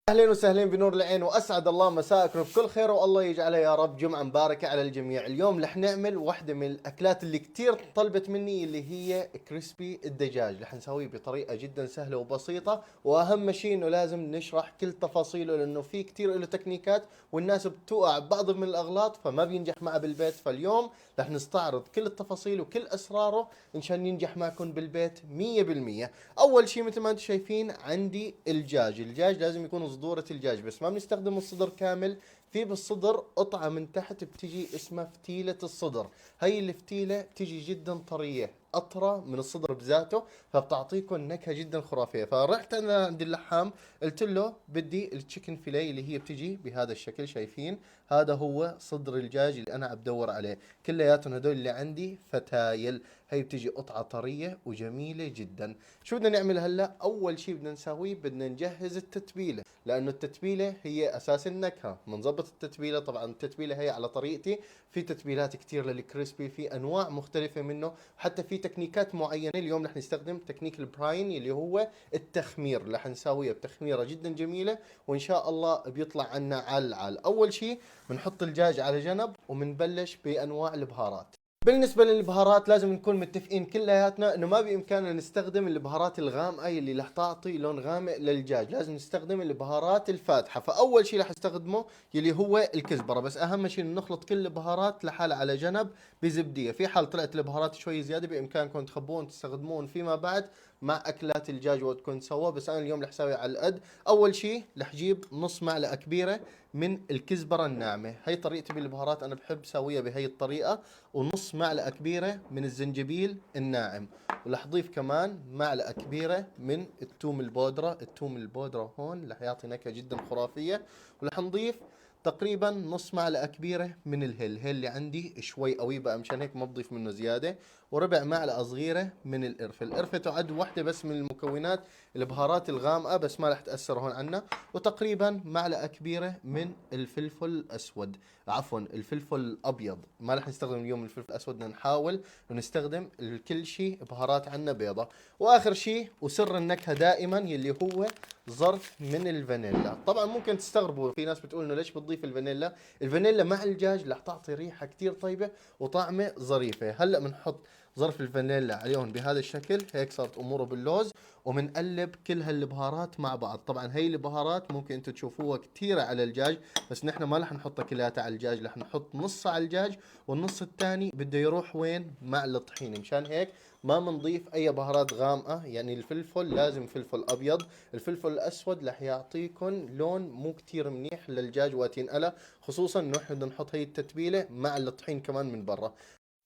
اهلين وسهلين بنور العين، واسعد الله مساءكم بكل خير، والله يجعلها يا رب جمعه مباركه على الجميع. اليوم رح نعمل واحده من الاكلات اللي كثير طلبت مني، اللي هي كريسبي الدجاج. رح نسويه بطريقه جدا سهله وبسيطه، واهم شيء انه لازم نشرح كل تفاصيله، لانه في كثير له تكنيكات والناس بتوقع ببعض من الاغلاط فما بينجح معها بالبيت. فاليوم رح نستعرض كل التفاصيل وكل اسراره عشان ينجح معكم بالبيت 100%. اول شيء مثل ما انتم شايفين عندي الدجاج لازم يكون صدورة الدجاج، بس ما بنستخدم الصدر كامل. في بالصدر قطعة من تحت بتجي اسمها فتيلة الصدر. هي الفتيلة بتجي جدا طرية، أطرى من الصدر بذاته، فبتعطيكم نكهة جدا خرافية. فرحت أنا عند اللحام قلت له بدي التشيكن فيليه اللي هي بتجي بهذا الشكل. شايفين هذا هو صدر الدجاج اللي أنا عم بدور عليه. كلياتهم هدول اللي عندي فتايل. هي بتجي قطعة طرية وجميلة جدا. شو بدنا نعمل هلا؟ أول شيء بدنا نسويه بدنا نجهز التتبيلة، لانه التتبيله هي اساس النكهه. بنظبط التتبيله، طبعا التتبيله هي على طريقتي. في تتبيلات كثير للكريسبي، في انواع مختلفه منه، حتى في تكنيكات معينه. اليوم رح نستخدم تكنيك البراين اللي هو التخمير. رح نسويها بتخميره جدا جميله، وان شاء الله بيطلع عنا عال. اول شيء بنحط الدجاج على جنب، وبنبلش بانواع البهارات. بالنسبة للبهارات لازم نكون متفقين كلياتنا انه ما بامكاننا نستخدم البهارات الغامقة اللي رح تعطي لون غامق للدجاج. لازم نستخدم البهارات الفاتحة. فاول شيء رح استخدمه يلي هو الكزبرة، بس اهم شيء نخلط كل البهارات لحالها على جنب بزبدية. في حال طلعت البهارات شوي زيادة بامكانكم تخبون تستخدمون فيما بعد مع اكلات الدجاج وتكون سوا، بس انا اليوم رح اسوي على القد. اول شيء رح اجيب نص معلقة كبيرة من الكزبرة الناعمة. هي طريقتي بالبهارات، انا بحب سويها بهي الطريقة. ونص معلقة كبيرة من الزنجبيل الناعم. ورح اضيف كمان معلقة كبيرة من الثوم البودرة هون رح يعطي نكهة جدا خرافية. ورح نضيف تقريبا نص معلقة كبيرة من الهيل اللي عندي شوي قوي بقى، مشان هيك ما بضيف منه زيادة. وربع معلقة صغيرة من القرفة تعد واحدة بس من المكونات البهارات الغامقة، بس ما رح تأثر هون عنا. وتقريبا معلقة كبيرة من الفلفل الأسود، عفوا الفلفل الابيض. ما رح نستخدم اليوم الفلفل الاسود، بدنا نحاول نستخدم كل شيء بهارات عنا بيضة. واخر شيء وسر النكهه دائما يلي هو ظرف من الفانيلا. طبعا ممكن تستغربوا، في ناس بتقول انه ليش بتضيف الفانيلا. الفانيلا مع الدجاج رح تعطي ريحه كثير طيبه وطعمه ظريفه. هلا بنحط ظرف الفانيلا عليهم بهذا الشكل، هيك صارت اموره باللوز. ومنقلب كل هالبهارات مع بعض. طبعا هي البهارات ممكن انتم تشوفوها كثيره على الدجاج، بس نحن ما رح نحطها كلياتها على الدجاج، رح نحط نصها على الدجاج، والنص الثاني بده يروح وين؟ مع الطحينه. مشان هيك ما بنضيف اي بهارات غامقه. يعني الفلفل لازم فلفل ابيض، الفلفل الاسود رح يعطيكم لون مو كثير منيح للدجاج وقت ينقلى، خصوصا انه احنا بدنا نحط هي التتبيله مع الطحين كمان من برا.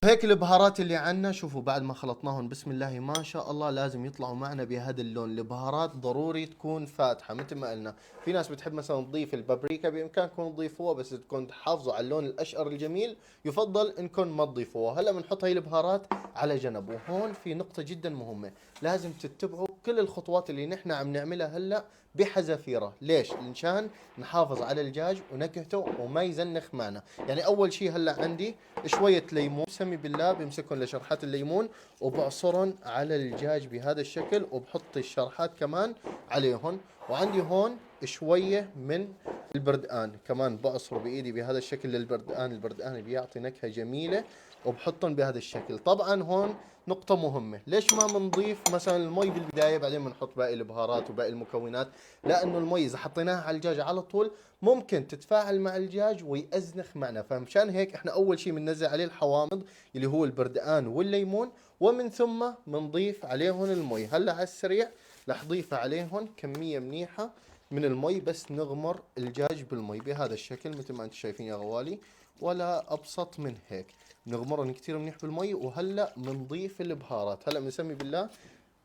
هيك البهارات اللي عنا، شوفوا بعد ما خلطناهم بسم الله ما شاء الله لازم يطلعوا معنا بهذا اللون. البهارات ضروري تكون فاتحة مثل ما قلنا. في ناس بتحب مثلا تضيف البابريكا، بامكانكم تضيفوها، بس تكون تحافظوا على اللون الاشقر الجميل يفضل انكم ما تضيفوها. هلا بنحط هاي البهارات على جنب. وهون في نقطة جدا مهمة، لازم تتبعوا كل الخطوات اللي نحن عم نعملها هلا بحذافيرها. ليش؟ مشان نحافظ على الدجاج ونكهته وما يزنخ معنا. يعني اول شيء هلا عندي شوية ليمون، بسمي بالله بمسكهم لشرحات الليمون وبعصرهم على الدجاج بهذا الشكل، وبحط الشرحات كمان عليهم. وعندي هون شوية من البردقان كمان بعصره بإيدي بهذا الشكل للبردقان. البردقان بيعطي نكهة جميلة، وبحطهم بهذا الشكل. طبعا هون نقطة مهمة، ليش ما بنضيف مثلا المي بالبداية بعدين بنحط باقي البهارات وباقي المكونات؟ لأنه المي إذا حطيناها على الدجاج على طول ممكن تتفاعل مع الدجاج ويأزنخ معنا. فمشان هيك احنا اول شيء بننزل عليه الحوامض اللي هو البردقان والليمون، ومن ثم بنضيف عليهم المي. هلا على السريع رح ضيف عليهم كمية منيحة من المي، بس نغمر الدجاج بالمي بهذا الشكل مثل ما انتم شايفين يا غوالي، ولا ابسط من هيك. نغمرهم كثير منيح بالمي. وهلا بنضيف البهارات. هلا بنسمي بالله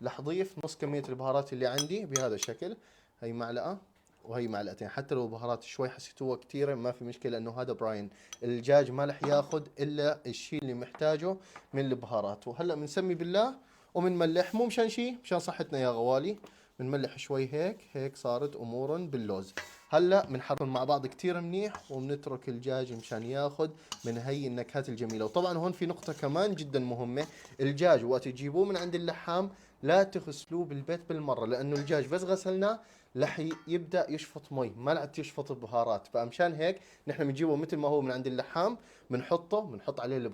رح اضيف نص كمية البهارات اللي عندي بهذا الشكل. هي معلقة وهي معلقتين، حتى لو بهارات شوي حسيتوها كثيره ما في مشكله، لانه هذا براين. الدجاج ما رح ياخذ الا الشيء اللي محتاجه من البهارات. وهلا بنسمي بالله وبنملح، مو مشان شيء، مشان صحتنا يا غوالي. بنملح شوي هيك صارت امورا باللوز. هلا بنحرم مع بعض كثير منيح، وبنترك الدجاج مشان ياخذ من هي النكهات الجميله. وطبعا هون في نقطه كمان جدا مهمه، الدجاج وقت تجيبوه من عند اللحام لا تغسلوه بالبيت بالمره، لانه الدجاج بس غسلناه رح يبدا يشفط مي، ما عاد يشفط بهارات. فمشان هيك نحن بنجيبه مثل ما هو من عند اللحام، بنحط عليه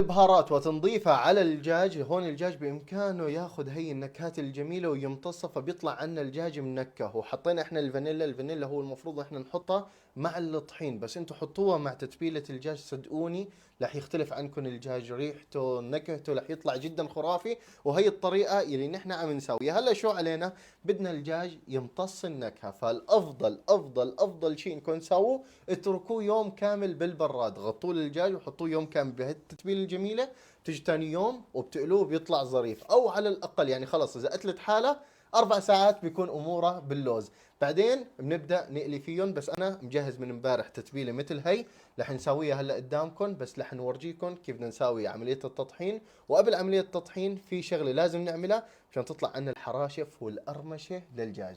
البهارات وتنظيفها على الدجاج. هون الدجاج بامكانه ياخذ هي النكهات الجميله ويمتصها، فبيطلع عنا الدجاج منكه. وحطينا احنا الفانيلا هو المفروض احنا نحطها مع الطحين، بس انتم حطوها مع تتبيله الدجاج، صدقوني رح يختلف عنكم الدجاج، ريحته نكهته رح يطلع جدا خرافي. وهي الطريقه اللي نحن عم نسويها. هلا شو علينا؟ بدنا الدجاج يمتص النكهه، فالافضل افضل شيء انكم تسووه اتركوه يوم كامل بالبراد، غطوه الدجاج وحطوه يوم كامل بهالتتبيله الجميله. تيجي ثاني يوم وبتقلوه بيطلع ظريف، او على الاقل يعني خلص اذا قتلت حاله 4 ساعات بيكون اموره باللوز. بعدين بنبدا نقلي فيهم. بس انا مجهز من امبارح تتبيله مثل هي، رح نسويها هلا قدامكم، بس رح نورجيكم كيف بدنا نسوي عمليه التطحين. وقبل عمليه التطحين في شغله لازم نعملها عشان تطلع عنا الحراشف والقرمشه للدجاج.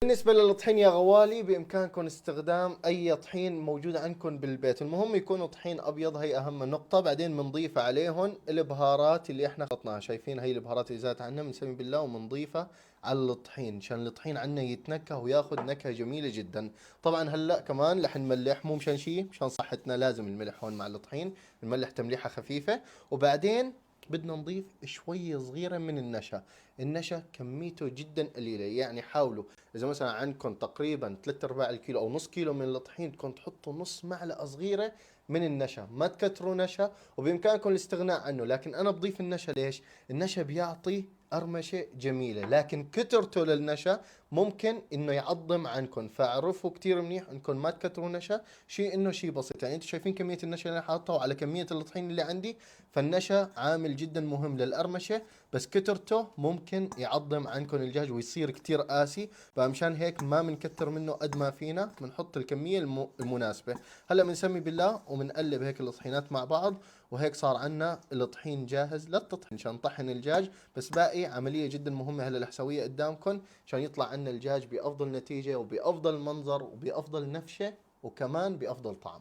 بالنسبة للطحين يا غوالي، بإمكانكم استخدام أي طحين موجود عندكم بالبيت، المهم يكون طحين أبيض، هي أهم نقطة. بعدين بنضيف عليهم البهارات اللي احنا خلطناها، شايفين هي البهارات اللي زادت عنا بنسمي بالله وبنضيفها على الطحين عشان الطحين عنا يتنكه وياخذ نكهة جميلة جدا. طبعا هلا كمان رح نملح، مو مشان شيء، مشان صحتنا لازم الملح هون مع الطحين، نملح تمليحة خفيفة. وبعدين بدنا نضيف شوية صغيرة من النشا. النشا كميته جدا قليلة، يعني حاولوا اذا مثلا عندكم تقريبا 3 ارباع الكيلو او نص كيلو من الطحين، بدكم تحطوا نص معلقه صغيره من النشا، ما تكتروا نشا. وبامكانكم الاستغناء عنه، لكن انا بضيف النشا ليش؟ النشا بيعطي قرمشه جميله، لكن كترته للنشا ممكن انه يعظم عنكم. فاعرفوا كثير منيح انكم ما تكتروا نشا، شيء انه شيء بسيط. يعني انتم شايفين كميه النشا اللي انا حاطها وعلى كميه الطحين اللي عندي، فالنشا عامل جدا مهم للقرمشه، بس كترته ممكن يعظم عنكم الدجاج ويصير كثير قاسي. فمشان هيك ما بنكتر منه قد ما فينا، بنحط الكميه المناسبه. هلا بنسمي بالله وبنقلب هيك الطحينات مع بعض، وهيك صار عنا الطحين جاهز للتطحين عشان نطحن الدجاج. بس باقي عمليه جدا مهمه هلا رح اسويها قدامكم عشان يطلع عنا الدجاج بافضل نتيجه وبافضل منظر وبافضل نفشه وكمان بافضل طعم.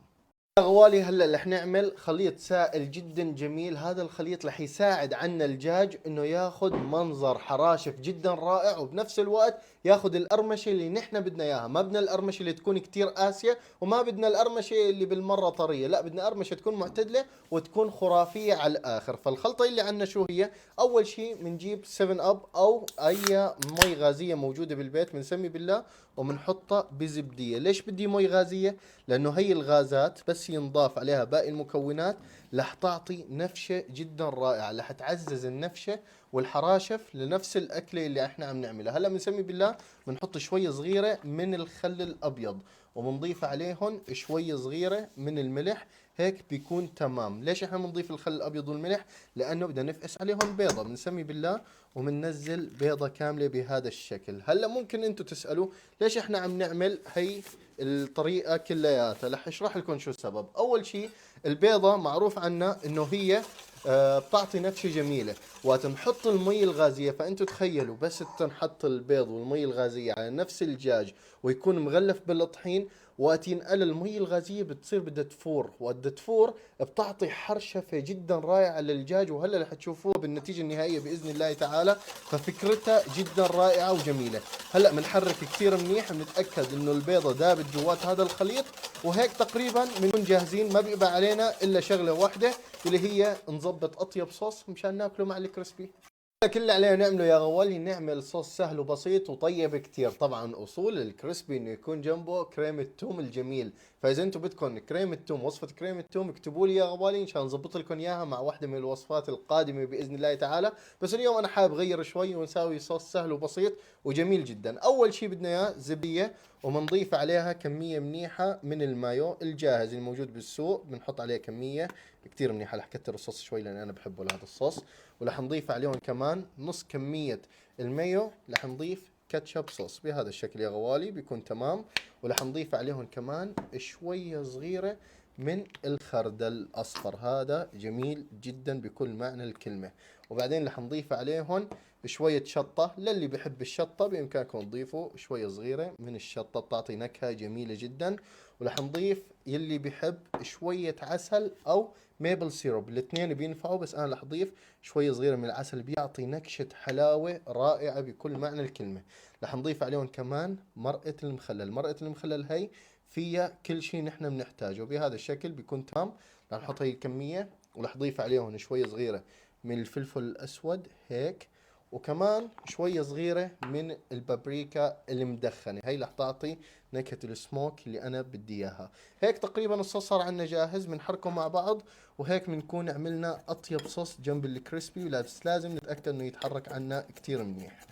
يا غوالي هلا رح نعمل خليط سائل جدا جميل. هذا الخليط رح يساعد عنا الدجاج انه ياخذ منظر حراشف جدا رائع، وبنفس الوقت ياخذ القرمشه اللي نحن بدنا اياها. ما بدنا القرمشه اللي تكون كثير قاسيه، وما بدنا القرمشه اللي بالمره طريه، لا بدنا قرمشه تكون معتدله وتكون خرافيه على الاخر. فالخلطه اللي عنا شو هي؟ اول شيء بنجيب 7 اب او اي مي غازيه موجوده بالبيت، بنسمي بالله وبنحطها بزبديه. ليش بدي مي غازيه؟ لانه هي الغازات بس ينضاف عليها باقي المكونات رح تعطي نفشه جدا رائعه، رح تعزز النفشه والحراشف لنفس الاكله اللي احنا عم نعملها. هلا بنسمي بالله بنحط شويه صغيره من الخل الابيض، وبنضيف عليهم شويه صغيره من الملح، هيك بيكون تمام. ليش احنا بنضيف الخل الابيض والملح؟ لانه بدنا نفقس عليهم بيضه. بنسمي بالله وبننزل بيضه كامله بهذا الشكل. هلا ممكن انتم تسالوا ليش احنا عم نعمل هي الطريقه كلياتها؟ رح اشرح لكم شو السبب. اول شيء البيضه معروف عنا انه هي بتعطي نفشه جميله. وقت نحط المي الغازيه، فانتم تخيلوا بس تنحط البيض والمي الغازيه على نفس الدجاج ويكون مغلف بالطحين، وقت ينقل المي الغازيه بتصير بدها تفور، وقت بدها تفور بتعطي حرشفه جدا رائعه للدجاج. وهلا رح تشوفوها بالنتيجه النهائيه باذن الله تعالى. ففكرتها جدا رائعه وجميله. هلا بنحرك كثير منيح، بنتاكد انه البيضه دابت جوات هذا الخليط، وهيك تقريبا بنكون جاهزين. ما بيبقى علينا الا شغله واحده اللي هي نظبط اطيب صوص مشان ناكله مع الكريسبي. كل اللي علينا نعمله يا غوالي نعمل صوص سهل وبسيط وطيب كتير. طبعا اصول الكريسبي انه يكون جنبه كريمة توم الجميل. فاذا انتم بدكم كريمة توم، وصفة كريمة توم، اكتبوا لي يا غوالي ان شاء الله نظبط لكم اياها مع واحدة من الوصفات القادمة باذن الله تعالى. بس اليوم انا حابب اغير شوي ونسوي صوص سهل وبسيط وجميل جدا. اول شيء بدنا اياه زبدية، وبنضيف عليها كمية منيحة من المايو الجاهز الموجود بالسوق، بنحط عليه كمية كتير منيحة. رح كتر الصوص شوي لان انا بحبه لهذا الصوص. ورح نضيف عليهم كمان نص كمية المايو، رح نضيف كاتشب صوص بهذا الشكل يا غوالي بيكون تمام. ورح نضيف عليهم كمان شوية صغيرة من الخردل الأصفر، هذا جميل جدا بكل معنى الكلمة. وبعدين رح نضيف عليهم شوية شطة. للي بحب الشطة بإمكانكم تضيفوا شوية صغيرة من الشطة، بتعطي نكهة جميلة جدا. ورح نضيف يلي بحب شوية عسل أو ميبل سيروب، الاثنين بينفعوا، بس أنا رح أضيف شوية صغيرة من العسل، بيعطي نكشة حلاوة رائعة بكل معنى الكلمة. رح نضيف عليهم كمان مرقة المخلل. مرقة المخلل هي فيها كل شيء نحن بنحتاجه، بهذا الشكل بيكون تمام. رح نحط هي الكمية، ورح نضيف عليهم شوية صغيرة من الفلفل الأسود هيك، وكمان شوية صغيرة من البابريكا المدخنة، هي رح تعطي نكهة السموك اللي أنا بدي إياها. هيك تقريبا الصوص صار عنا جاهز، بنحركه مع بعض، وهيك بنكون عملنا أطيب صوص جنب الكريسبي، بس لازم نتأكد إنه يتحرك عنا كتير منيح.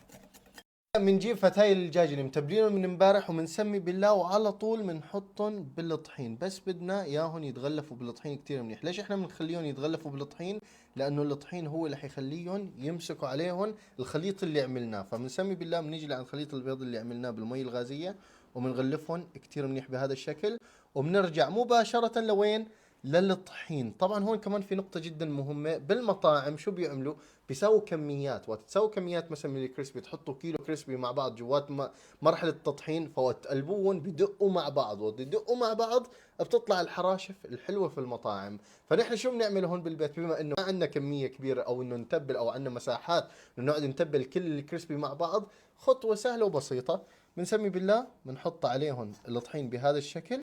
بنجيب فتايل الدجاج اللي متبلينهم من امبارح وبنسمي بالله، وعلى طول بنحطهم بالطحين، بس بدنا اياهم يتغلفوا بالطحين كتير منيح. ليش احنا بنخليهم يتغلفوا بالطحين؟ لانه الطحين هو اللي حيخليهم يمسكوا عليهم الخليط اللي عملناه. فبنسمي بالله، بنيجي لعند خليط البيض اللي عملناه بالمي الغازية وبنغلفهم كتير منيح بهذا الشكل، وبنرجع مباشرة لوين؟ للطحين. طبعا هون كمان في نقطة جدا مهمة، بالمطاعم شو بيعملوا؟ بيساووا كميات. وقت تساووا كميات مثلا من الكريسبي، تحطوا كيلو كريسبي مع بعض جوات مرحلة التطحين، فوقت تقلبوهم بدقوا مع بعض، وقت يدقوا مع بعض بتطلع الحراشف الحلوة في المطاعم. فنحن شو بنعمل هون بالبيت؟ بما انه ما عندنا كمية كبيرة او انه نتبل او عندنا مساحات انه نقعد نتبل كل الكريسبي مع بعض، خطوة سهلة وبسيطة. بنسمي بالله، بنحط عليهم الطحين بهذا الشكل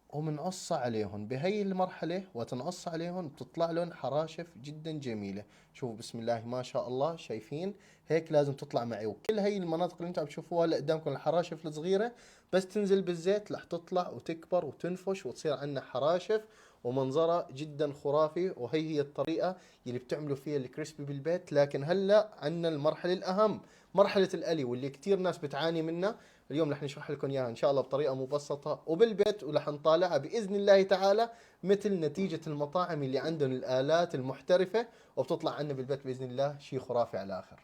ومنقص عليهم بهي المرحلة. وتنقص عليهم بتطلع لهم حراشف جدا جميلة. شوفوا بسم الله ما شاء الله، شايفين؟ هيك لازم تطلع معي. وكل هي المناطق اللي انتم عم تشوفوها هلا قدامكم، الحراشف الصغيرة، بس تنزل بالزيت رح تطلع وتكبر وتنفش وتصير عندنا حراشف، ومنظرها جدا خرافي. وهي هي الطريقة اللي بتعملوا فيها الكريسبي بالبيت. لكن هلا عندنا المرحلة الأهم، مرحلة القلي، واللي كتير ناس بتعاني منها. اليوم رح نشرح لكم اياها ان شاء الله بطريقه مبسطه وبالبيت، ورح نطالعها باذن الله تعالى مثل نتيجه المطاعم اللي عندهم الالات المحترفه، وبتطلع عنا بالبيت باذن الله شيء خرافي على الاخر.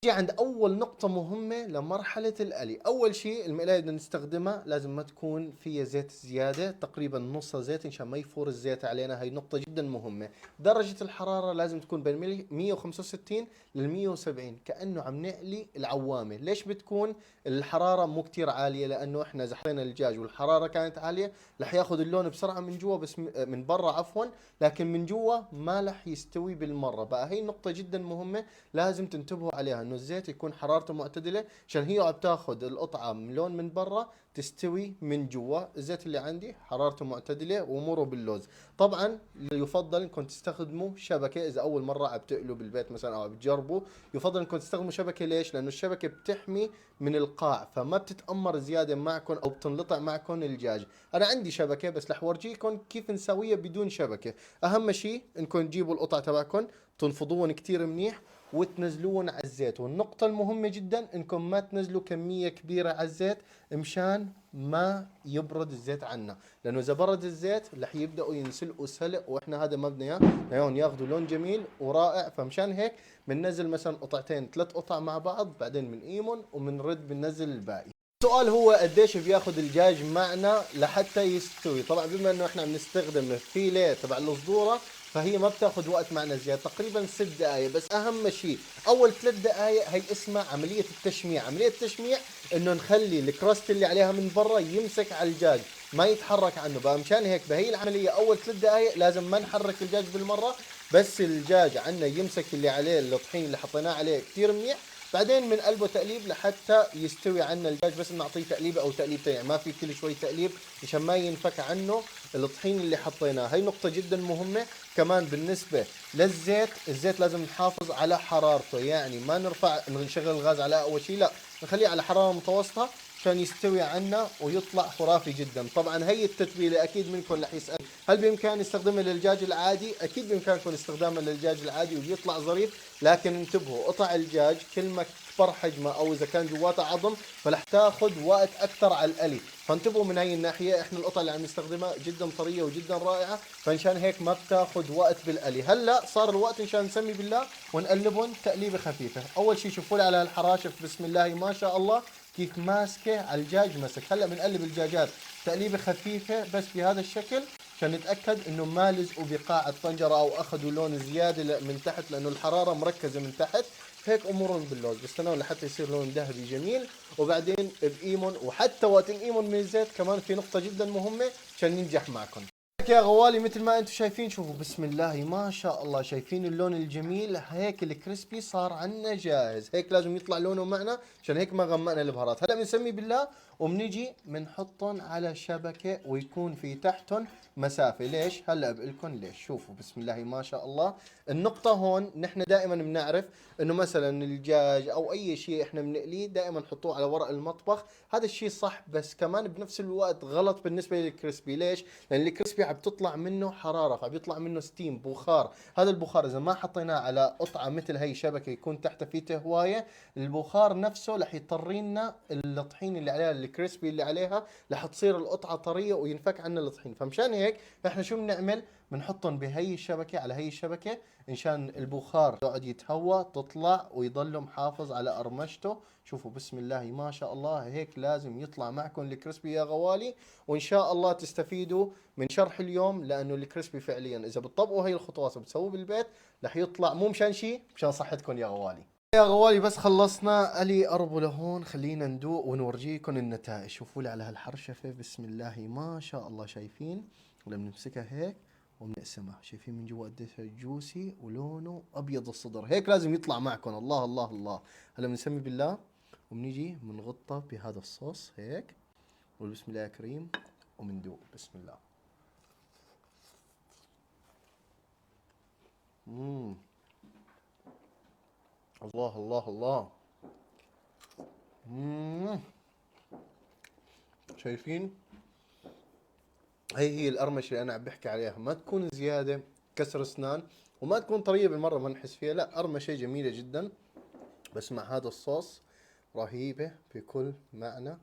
نجي عند اول نقطة مهمة لمرحلة القلي. اول شيء المقلاية بدنا نستخدمها لازم ما تكون فيها زيت زيادة، تقريبا نص زيت عشان ما يفور الزيت علينا، هي نقطة جدا مهمة. درجة الحرارة لازم تكون بين 165 لل 170، كأنه عم نقلي العوامة. ليش بتكون الحرارة مو كتير عالية؟ لأنه احنا إذا حطينا الدجاج والحرارة كانت عالية رح ياخذ اللون بسرعة من جوا، بس من برا عفوا، لكن من جوا ما رح يستوي بالمرة. بقى هي نقطة جدا مهمة لازم تنتبهوا عليها، انه الزيت يكون حرارته معتدله، عشان هي عم تاخذ القطعه لون من برا تستوي من جوا. الزيت اللي عندي حرارته معتدله ومروا باللوز. طبعا يفضل انكم تستخدموا شبكه اذا اول مره عم تقلوا بالبيت مثلا او عم بتجربوا، يفضل انكم تستخدموا شبكه. ليش؟ لانه الشبكه بتحمي من القاع، فما بتتامر زياده معكم او بتنلطع معكم الدجاج. انا عندي شبكه بس رح ورجيكم كيف نسويها بدون شبكه. اهم شيء انكم تجيبوا القطع تبعكم، تنفضوهم كتير منيح وتنزلون على الزيت. والنقطة المهمة جدا انكم ما تنزلوا كمية كبيرة على الزيت مشان ما يبرد الزيت عنا، لانه اذا برد الزيت رح يبداوا ينسلقوا سلق، واحنا هذا ما بدنا اياه، بدنا ياخذوا لون جميل ورائع. فمشان هيك بننزل مثلا قطعتين 3 قطع مع بعض، بعدين بنقيمهم وبنرد بننزل الباقي. السؤال هو قديش بياخذ الدجاج معنا لحتى يستوي؟ طبعا بما انه احنا بنستخدم الفيليه تبع الصدوره، فهي ما بتاخذ وقت معنا زياده، تقريبا 6 دقائق. بس اهم شيء اول 3 دقائق هي اسمها عمليه التشميع. عمليه التشميع انه نخلي الكراست اللي عليها من برا يمسك على الدجاج، ما يتحرك عنه. بقى مشان هيك بهي العمليه اول 3 دقائق لازم ما نحرك الدجاج بالمره، بس الدجاج عنا يمسك اللي عليه الطحين اللي حطيناه عليه كثير منيح. بعدين من قلبه تقليب لحتى يستوي عنا الدجاج، بس نعطيه تقليبه او تقليبتين، يعني ما في كل شوي تقليب مشان ما ينفك عنه الطحين اللي حطيناه. هي نقطة جدا مهمة. كمان بالنسبة للزيت، الزيت لازم نحافظ على حرارته، يعني ما نشغل الغاز على اول شيء، لا نخليه على حرارة متوسطة عشان يستوي عنا ويطلع خرافي جدا. طبعا هي التتبيله اكيد منكم رح يسال هل بامكاني استخدمها للدجاج العادي؟ اكيد بامكانكم استخدامها للدجاج العادي وبيطلع ظريف، لكن انتبهوا قطع الدجاج كل ما كبر حجمها او اذا كان جواتها عظم فرح تاخذ وقت اكثر على القلي. فانتبهوا من هي الناحيه. احنا القطع اللي عم نستخدمها جدا طريه وجدا رائعه، فانشان هيك ما بتاخذ وقت بالقلي. هلا صار الوقت انشان نسمي بالله ونقلبهم تقليبه خفيفه. اول شيء شوفوا لي على الحراشف بسم الله ما شاء الله كيف ماسكه على الدجاج مسك. هلا بنقلب الدجاجات تقليبه خفيفه بس بهذا الشكل، عشان نتاكد انه ما لزقوا بقاع الطنجره او اخذوا لون زياده من تحت، لانه الحراره مركزه من تحت. هيك امورهم باللوز، بستناهم لحتى يصير لون ذهبي جميل. وبعدين بقيمهم، وحتى وقت نقيمهم من الزيت كمان في نقطه جدا مهمه عشان ينجح معكم يا غوالي. مثل ما انتم شايفين، شوفوا بسم الله ما شاء الله، شايفين اللون الجميل؟ هيك الكريسبي صار عنا جاهز. هيك لازم يطلع لونه معنا، عشان هيك ما غمقنا البهارات. هلا بنسمي بالله وبنيجي بنحطهم على شبكه ويكون في تحتهم مسافه. ليش؟ هلا بقول ليش. شوفوا بسم الله ما شاء الله. النقطه هون نحن دائما بنعرف انه مثلا الدجاج او اي شيء احنا بنقليه دائما نحطوه على ورق المطبخ. هذا الشيء صح، بس كمان بنفس الوقت غلط بالنسبه للكريسبي. ليش؟ لان الكريسبي عم تطلع منه حراره، عم يطلع منه ستيم، بخار. هذا البخار اذا ما حطيناه على قطعه مثل هي شبكه يكون تحتها في تهوايه، البخار نفسه رح يطري لنا الطحين اللي عليها، الكريسبي اللي عليها، رح تصير القطعه طريه وينفك عنا الطحين. فمشان هيك احنا شو بنعمل؟ بنحطهم بهي الشبكه على هي الشبكه، مشان البخار يقعد يتهوى تطلع ويضل محافظ على قرمشته. شوفوا بسم الله ما شاء الله. هيك لازم يطلع معكم الكريسبي يا غوالي، وان شاء الله تستفيدوا من شرح اليوم، لانه الكريسبي فعليا اذا بتطبقوا هي الخطوات وبتسووه بالبيت رح يطلع مو مشان شيء، مشان صحتكم يا غوالي. يا غوالي بس خلصنا قلي قربوا لهون، خلينا ندوق ونورجيكم النتائج. شوفوا لي على هالحرشفه بسم الله ما شاء الله. شايفين؟ ولما نمسكها هيك وبنقسمها، شايفين من جوا قديش جوسي ولونه ابيض الصدر. هيك لازم يطلع معكم. الله الله الله. هلا بنسمي بالله وبنيجي بنغطى بهذا الصوص هيك، وبسم الله يا كريم، وبندوق بسم الله. مم. الله الله الله. مم. شايفين؟ هي القرمشة اللي أنا عم بحكي عليها، ما تكون زيادة كسر أسنان، وما تكون طرية بالمرة ما نحس فيها، لا قرمشة جميلة جدا، بس مع هذا الصوص رهيبة بكل معنى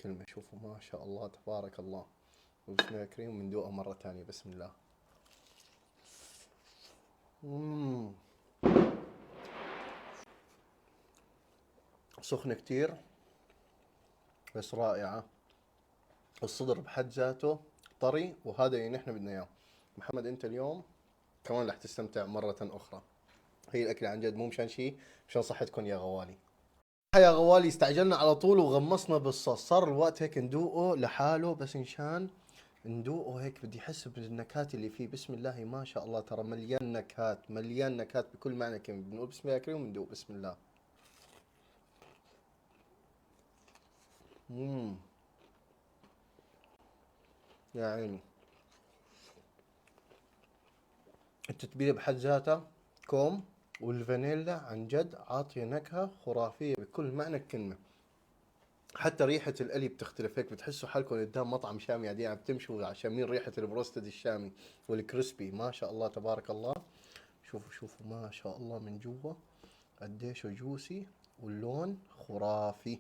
كلمة. شوفوا ما شاء الله تبارك الله. وبسم الله الكريم بندوقها مرة ثانية بسم الله. مم. سخنة كتير بس رائعة. الصدر بحد ذاته طري، وهذا اللي نحن بدنا اياه. محمد انت اليوم كمان رح تستمتع مرة اخرى. هي الاكلة عن جد مو مشان شيء، مشان صحتكم يا غوالي. يا غوالي استعجلنا على طول وغمصنا بالصوص، صار الوقت هيك ندوقه لحاله، بس مشان ندوقه هيك بدي احس بالنكهات اللي فيه. بسم الله ما شاء الله، ترى مليان نكهات، مليان نكهات بكل معنى كلمة. بنقول بسم الله الكريم وندوق بسم الله. مم. يا عيني. التتبيلة بحد ذاتها كوم، والفانيلا عن جد عاطية نكهة خرافية بكل معنى الكلمة. حتى ريحة القلي بتختلف، هيك بتحسوا حالكم قدام مطعم شامي قاعدين عم تمشوا شامين ريحة البروستد الشامي والكريسبي. ما شاء الله تبارك الله. شوفوا شوفوا ما شاء الله من جوا قديش جوسي، واللون خرافي.